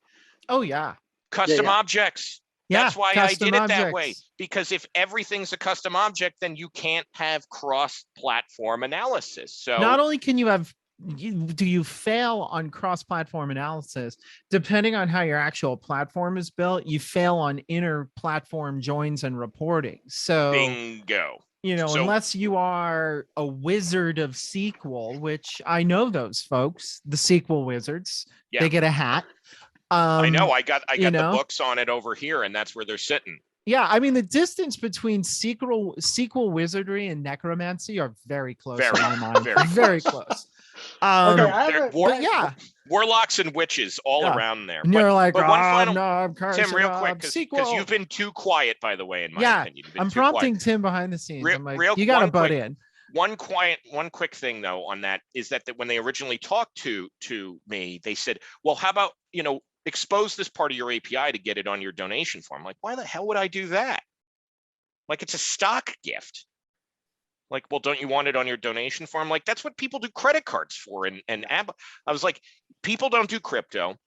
Oh yeah. Custom objects. Yeah, that's why I did it that way. objects. Because if everything's a custom object, then you can't have cross-platform analysis. So not only can you have, do you fail on cross-platform analysis, depending on how your actual platform is built, you fail on inner platform joins and reporting. So bingo. Unless you are a wizard of SQL, which I know those folks, the SQL wizards, they get a hat. I know. I got the books on it over here, and that's where they're sitting. Yeah, I mean the distance between SQL wizardry and necromancy are very close in my mind. Very close. Warlocks and witches all around there. And you're like, but one final, I'm Tim, real quick, because you've been too quiet, by the way, in my opinion. I'm prompting Tim behind the scenes. I'm like, you got to butt in. One quick thing though on that is that when they originally talked to me, they said, well, how about expose this part of your API to get it on your donation form. Like, why the hell would I do that? Like, it's a stock gift. Like, well, don't you want it on your donation form? Like, that's what people do credit cards for. And I was like, people don't do crypto.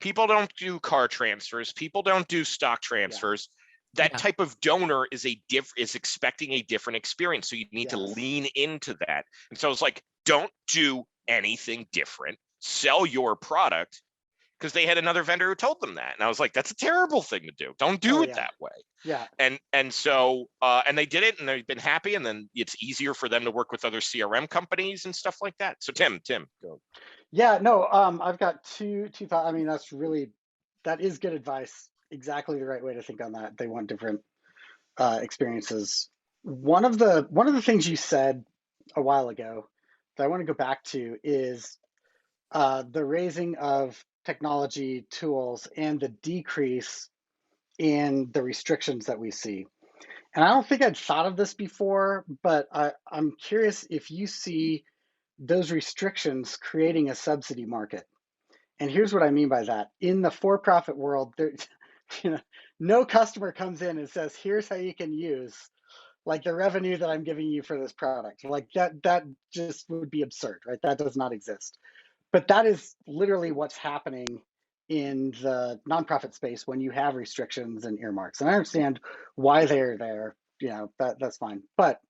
People don't do car transfers. People don't do stock transfers. That type of donor is expecting a different experience. So you need to lean into that. And so I was like, don't do anything different. Sell your product. Because they had another vendor who told them that. And I was like, that's a terrible thing to do. Don't do it that way. Yeah. And so and they did it, and they've been happy, and then it's easier for them to work with other CRM companies and stuff like that. So Tim, go. Yeah, no, I've got two thoughts. I mean, that is good advice. Exactly the right way to think on that. They want different experiences. One of the things you said a while ago that I want to go back to is the raising of technology tools and the decrease in the restrictions that we see. And I don't think I'd thought of this before, but I'm curious if you see those restrictions creating a subsidy market. And here's what I mean by that. In the for-profit world, there, you know, no customer comes in and says, here's how you can use like the revenue that I'm giving you for this product. Like that just would be absurd, right? That does not exist. But that is literally what's happening in the nonprofit space when you have restrictions and earmarks. And I understand why they're there, that's fine. But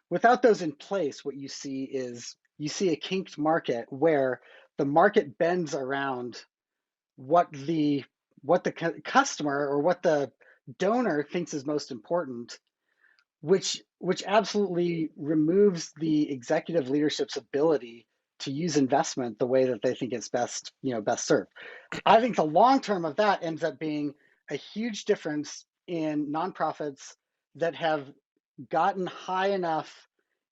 without those in place, what you see is you see a kinked market where the market bends around what the customer or what the donor thinks is most important, which absolutely removes the executive leadership's ability to use investment the way that they think is best served. I think the long term of that ends up being a huge difference in nonprofits that have gotten high enough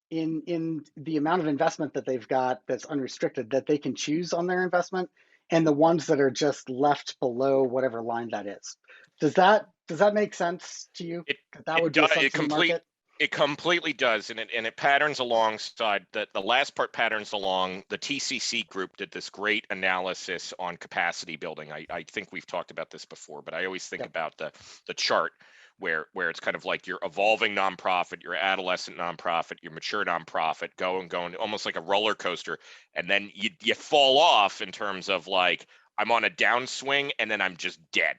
in the amount of investment that they've got that's unrestricted that they can choose on their investment, and the ones that are just left below whatever line that is. Does that make sense to you? That would be a subsidy market? It completely does, and it patterns alongside the last part patterns along. The TCC group did this great analysis on capacity building. I think we've talked about this before, but I always think about the chart where it's kind of like your evolving nonprofit, your adolescent nonprofit, your mature nonprofit, going almost like a roller coaster, and then you fall off in terms of like I'm on a downswing and then I'm just dead.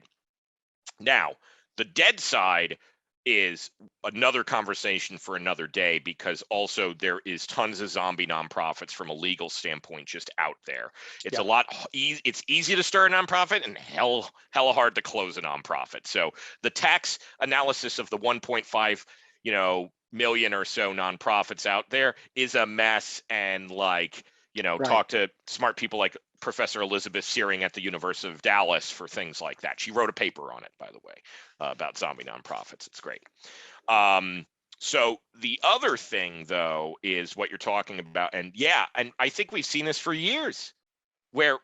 Now, the dead side is another conversation for another day, because also there is tons of zombie nonprofits from a legal standpoint just out there. It's a lot it's easy to start a nonprofit and hella hard to close a nonprofit. So the tax analysis of the 1.5 million or so nonprofits out there is a mess, and talk to smart people like Professor Elizabeth Searing at the University of Dallas for things like that. She wrote a paper on it, by the way, about zombie nonprofits. It's great. So the other thing, though, is what you're talking about. And I think we've seen this for years, where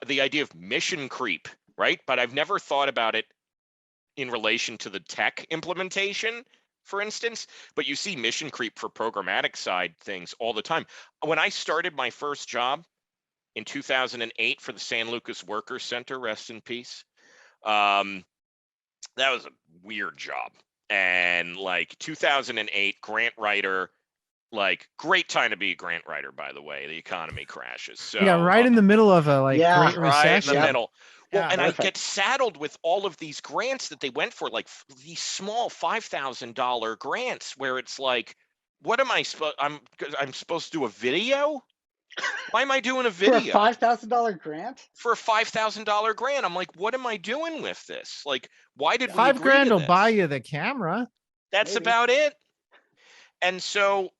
the idea of mission creep, right? But I've never thought about it in relation to the tech implementation, for instance. But you see mission creep for programmatic side things all the time. When I started my first job in 2008 for the San Lucas Workers Center, rest in peace. That was a weird job. And 2008, grant writer, great time to be a grant writer, by the way. The economy crashes. So right in the middle of a great recession. Right in the middle. Well, and perfect. I get saddled with all of these grants that they went for, these small $5,000 grants, where it's like, what am I supposed? I'm supposed to do a video? Why am I doing a video for a $5,000 grant? For a $5,000 grant, I'm like, what am I doing with this? Like, why did we $5 agree grand to will this? buy you the camera. That's Maybe. about it. And so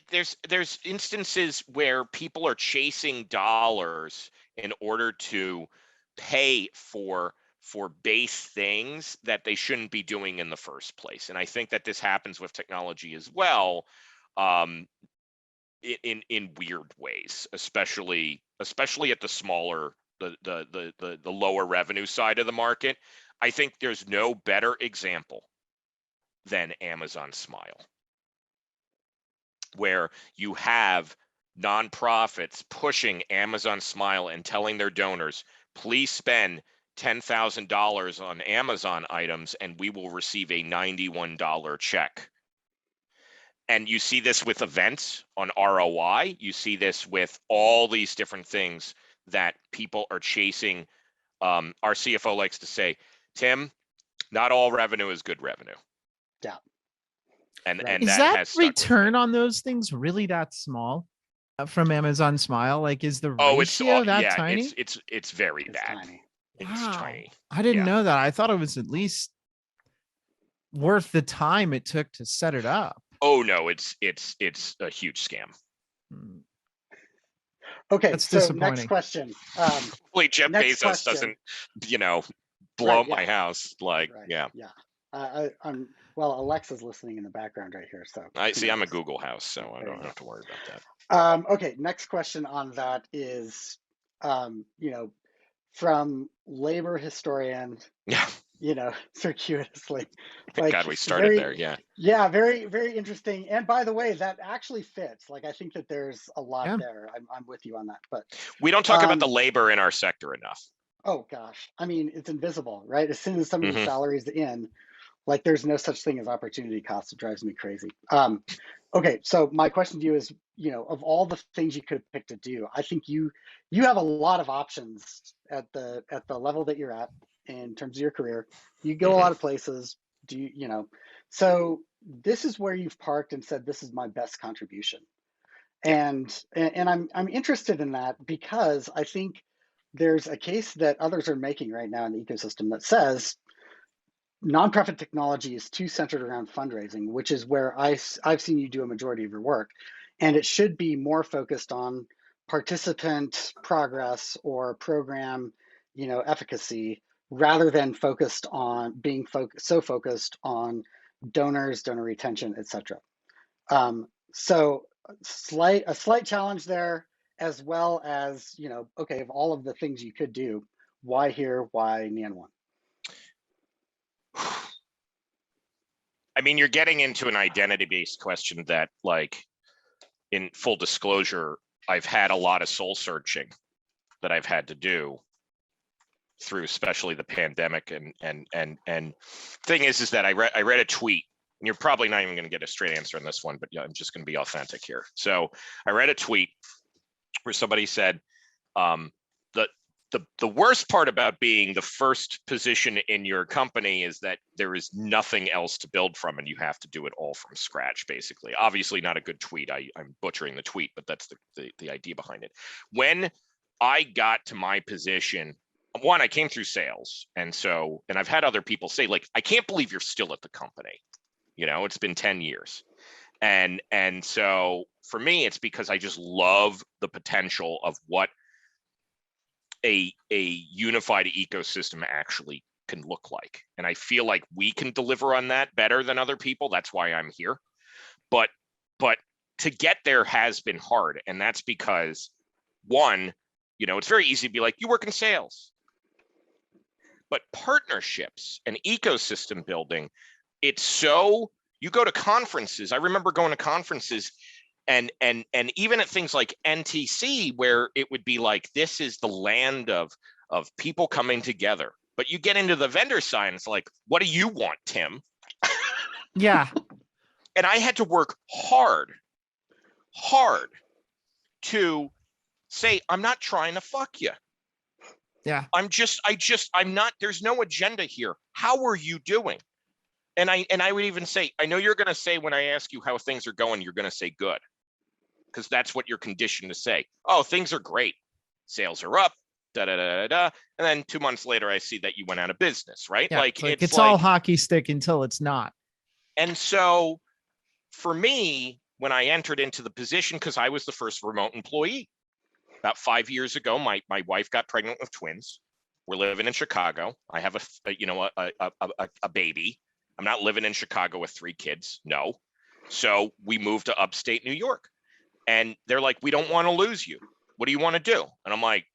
there's instances where people are chasing dollars in order to pay for base things that they shouldn't be doing in the first place. And I think that this happens with technology as well. In weird ways, especially at the smaller, the lower revenue side of the market. I think there's no better example than Amazon Smile, where you have nonprofits pushing Amazon Smile and telling their donors, please spend $10,000 on Amazon items and we will receive a $91 check. And you see this with events on ROI. You see this with all these different things that people are chasing. Our CFO likes to say, Tim, not all revenue is good revenue. Yeah. And is that has return on those things really that small from Amazon Smile? Is the ratio that tiny? It's very bad. Tiny. It's tiny. I didn't know that. I thought it was at least worth the time it took to set it up. Oh no, it's a huge scam. Okay, That's so next disappointing. question. Hopefully Jeff Next Bezos question. doesn't, blow Right, up my yeah, house. Like, right, yeah. yeah. I'm well. Alexa's listening in the background right here, so I who see. I'm a knows? Google house, so I There you don't go. have to worry about that. Okay, next question on that is, you know, from labor historian, Yeah. circuitously, Thank like God we started very, there. Yeah. yeah, very, very interesting. And by the way, that actually fits. Like, I think that there's a lot Yeah. there. I'm with you on that. But, We don't talk about the um, labor in our sector enough. oh gosh, I mean, it's invisible, right? As soon as somebody's Hmm. salary is in, like, there's no such thing as opportunity cost. It drives me crazy. Okay, so my question to you is, of all the things you could have picked to do, I think you have a lot of options at the level that you're at in terms of your career. You go a Hmm. lot of places. Do so this is where you've parked and said, this is my best contribution. Yeah. And I'm interested in that because I think there's a case that others are making right now in the ecosystem that says nonprofit technology is too centered around fundraising, which is where I've seen you do a majority of your work. And it should be more focused on participant progress or program, efficacy, rather than focused on being so focused on donors, donor retention, et cetera. So a slight challenge there, as well as, okay, of all of the things you could do, why here, why NeonOne? I mean, you're getting into an identity-based question that, like, in full disclosure, I've had a lot of soul searching that I've had to do through, especially the pandemic. And thing is that I read a tweet, and you're probably not even going to get a straight answer on this one, but yeah, I'm just going to be authentic here. So I read a tweet where somebody said, the the worst part about being the first position in your company is that there is nothing else to build from, and you have to do it all from scratch, basically. Obviously not a good tweet. I'm butchering the tweet, but that's the idea behind it. When I got to my position, one, I came through sales, and I've had other people say, like, I can't believe you're still at the company. It's been 10 years. And so for me, it's because I just love the potential of what a unified ecosystem actually can look like. And I feel like we can deliver on that better than other people. That's why I'm here. But to get there has been hard. And that's because, one, it's very easy to be like, you work in sales. But partnerships and ecosystem building, you go to conferences. I remember going to conferences and even at things like NTC, where it would be like, this is the land of people coming together. But you get into the vendor side, and it's like, what do you want, Tim? Yeah. And I had to work hard to say, I'm not trying to fuck you. Yeah. I'm not, there's no agenda here. How are you doing? And I would even say, I know you're going to say, when I ask you how things are going, you're going to say good, because that's what you're conditioned to say. Oh, things are great. Sales are up, da da da da da. And then 2 months later, I see that you went out of business, right? Yeah. Like, It's all hockey stick until it's not. And so for me, when I entered into the position, because I was the first remote employee, about 5 years ago, my wife got pregnant with twins. We're living in Chicago. I have a baby. I'm not living in Chicago with 3 kids. No. So we moved to upstate New York. And they're like, we don't want to lose you. What do you want to do? And I'm like,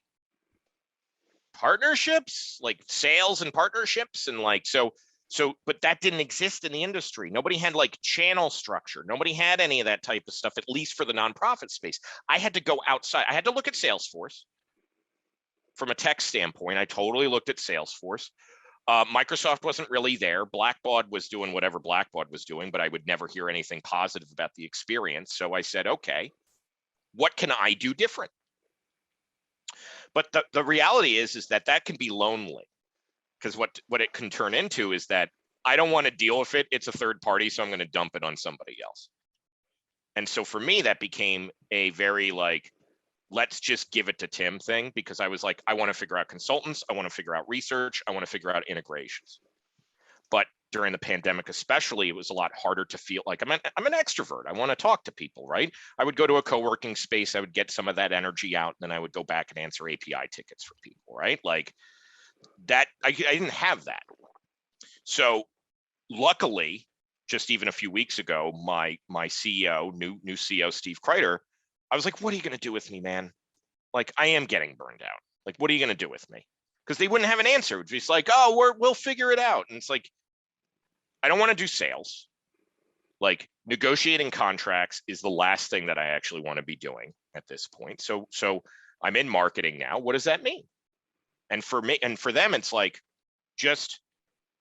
partnerships, like sales and partnerships. And like, but that didn't exist in the industry. Nobody had like channel structure. Nobody had any of that type of stuff, at least for the nonprofit space. I had to go outside. I had to look at Salesforce from a tech standpoint. I totally looked at Salesforce. Microsoft wasn't really there. Blackbaud was doing whatever Blackbaud was doing, but I would never hear anything positive about the experience. So I said, okay, what can I do different? But the reality is that can be lonely, because what it can turn into is that I don't want to deal with it. It's a third party, so I'm going to dump it on somebody else. And so for me, that became a very like, let's just give it to Tim thing, because I was like, I want to figure out consultants. I want to figure out research. I want to figure out integrations. But during the pandemic, especially, it was a lot harder to feel like I'm an extrovert. I want to talk to people, right? I would go to a co-working space, I would get some of that energy out, and then I would go back and answer API tickets for people, right? Like that, I didn't have that. So luckily, just even a few weeks ago, my CEO, new CEO, Steve Kreider, I was like, what are you going to do with me, man? Like, I am getting burned out. Like, what are you going to do with me? Because they wouldn't have an answer. It would be like, oh, we'll figure it out. And it's like, I don't want to do sales. Like, negotiating contracts is the last thing that I actually want to be doing at this point. So I'm in marketing now. What does that mean? And for me and for them, it's like, just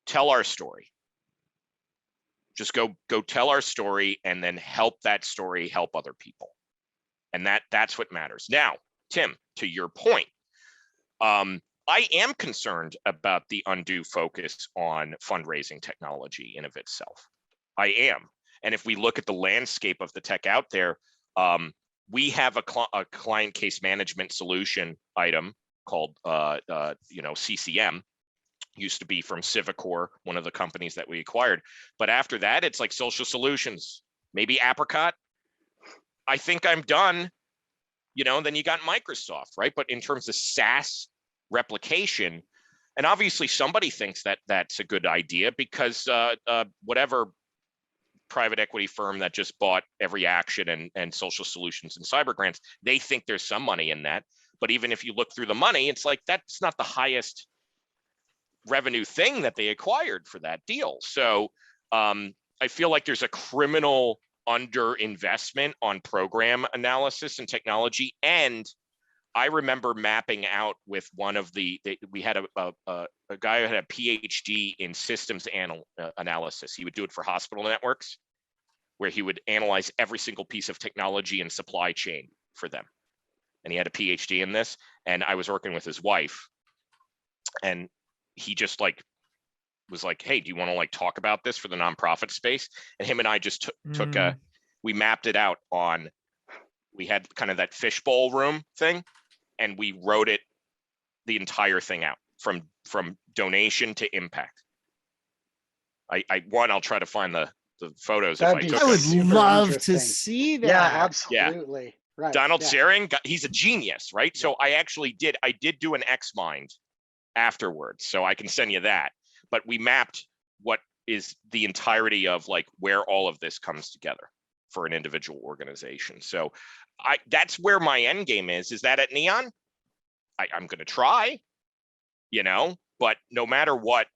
tell our story. Just go tell our story, and then help that story help other people. And that's what matters. Now, Tim, to your point, I am concerned about the undue focus on fundraising technology in of itself. I am. And if we look at the landscape of the tech out there, we have a client case management solution item called CCM. Used to be from Civicor, one of the companies that we acquired. But after that, it's like Social Solutions, maybe Apricot. I think I'm done. Then you got Microsoft, right? But in terms of SaaS replication, and obviously somebody thinks that that's a good idea, because whatever private equity firm that just bought Every Action and Social Solutions and Cyber Grants, they think there's some money in that. But even if you look through the money, it's like, that's not the highest revenue thing that they acquired for that deal. So I feel like there's a criminal underinvestment on program analysis and technology. And I remember mapping out with one of we had a guy who had a PhD in systems analysis. He would do it for hospital networks, where he would analyze every single piece of technology and supply chain for them. And he had a PhD in this. And I was working with his wife, and he just was like, hey, do you want to talk about this for the nonprofit space? And him and I just we mapped it out we had kind of that fishbowl room thing, and we wrote the entire thing out from donation to impact. I'll try to find the photos. I would love to see that. Yeah, absolutely. Yeah. Right. Donald Sarang, he's a genius, right? Yeah. So I did do an X-Mind afterwards, so I can send you that. But we mapped what is the entirety of where all of this comes together for an individual organization. So that's where my end game is that at Neon, I'm going to try, but no matter what,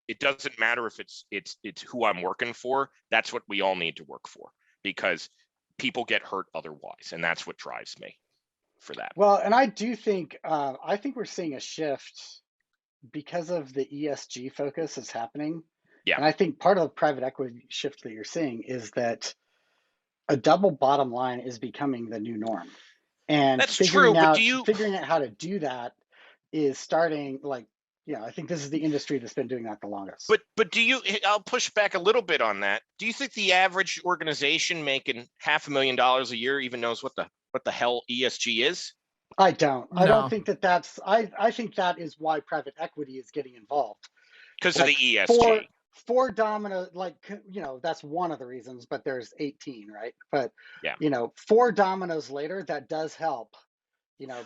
it doesn't matter if it's who I'm working for. That's what we all need to work for, because people get hurt otherwise. And that's what drives me for that. Well, and I do think, I think we're seeing a shift because of the ESG focus is happening. Yeah. And I think part of the private equity shift that you're seeing is that a double bottom line is becoming the new norm. And that's figuring true, out how to do that is starting I think this is the industry that's been doing that the longest. But I'll push back a little bit on that. Do you think the average organization making $500,000 a year even knows what the hell ESG is? I don't. No. I don't think that's. I think that is why private equity is getting involved. Because of the ESG. Four domino, that's one of the reasons, but there's 18, right? But yeah, 4 dominoes later, that does help.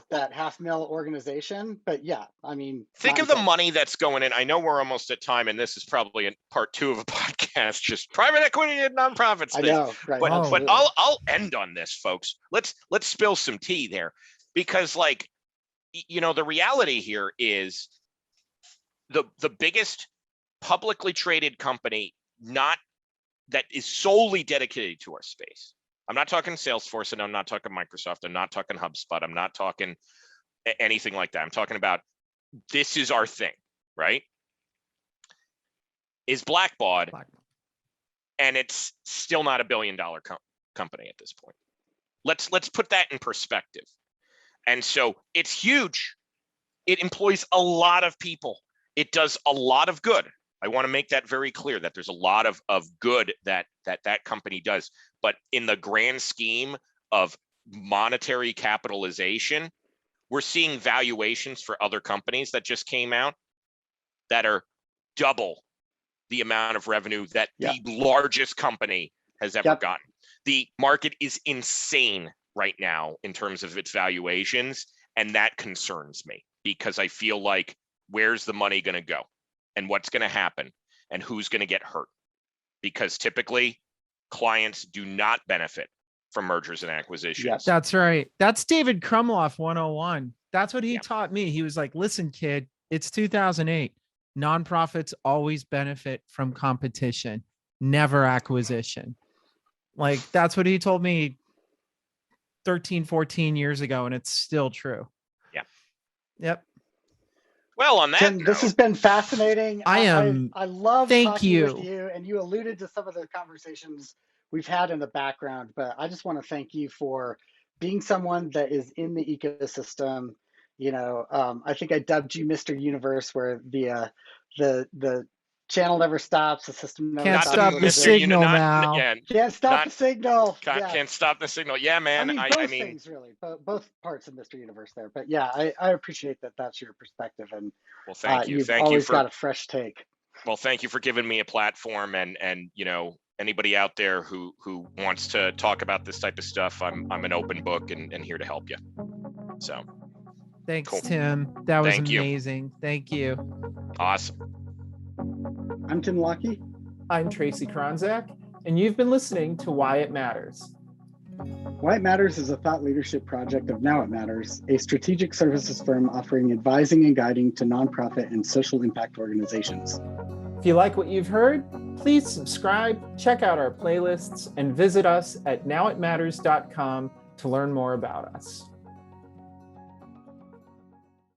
That $500,000 organization. But yeah, I mean, think of the money that's going in. I know we're almost at time, and this is probably in part 2 of a podcast, just private equity and nonprofits. I know, right? But I'll end on this, folks. Let's spill some tea there, because the reality here is the biggest publicly traded company that is solely dedicated to our space. I'm not talking Salesforce, and I'm not talking Microsoft. I'm not talking HubSpot. I'm not talking anything like that. I'm talking about, this is our thing, right? Is Blackbaud, and it's still not $1 billion company at this point. Let's put that in perspective. And so it's huge. It employs a lot of people. It does a lot of good. I want to make that very clear, that there's a lot of good that company does. But in the grand scheme of monetary capitalization, we're seeing valuations for other companies that just came out that are double the amount of revenue that Yep. the largest company has ever Yep. gotten. The market is insane right now in terms of its valuations, and that concerns me because I feel like, where's the money going to go, and what's going to happen, and who's going to get hurt? Because typically clients do not benefit from mergers and acquisitions. Yes. That's right. That's David Krumloff 101. That's what he Yeah. taught me. He was like, listen, kid, it's 2008. Nonprofits always benefit from competition, never acquisition. Like, that's what he told me 13, 14 years ago, and it's still true. Yeah. Yep. Well, on that Tim, this note, has been fascinating. I love thank talking with you. you, and you alluded to some of the conversations we've had in the background, but I just want to thank you for being someone that is in the ecosystem. I think I dubbed you Mr. Universe, where the channel never stops, the system never Can't stops. stop the signal now. Can't stop the signal. Can't stop the signal. Yeah, man. Both things really, both parts of Mr. Universe there. But yeah, I appreciate that. That's your perspective, and well, thank you. You've Thank always you for got a fresh take. Well, thank you for giving me a platform, and anybody out there who wants to talk about this type of stuff, I'm an open book and here to help you. So thanks, cool. Tim. That was Thank you. amazing. Thank you. Awesome. I'm Tim Lockey. I'm Tracy Kronzak, and you've been listening to Why It Matters. Why It Matters is a thought leadership project of Now It Matters, a strategic services firm offering advising and guiding to nonprofit and social impact organizations. If you like what you've heard, please subscribe, check out our playlists, and visit us at nowitmatters.com to learn more about us.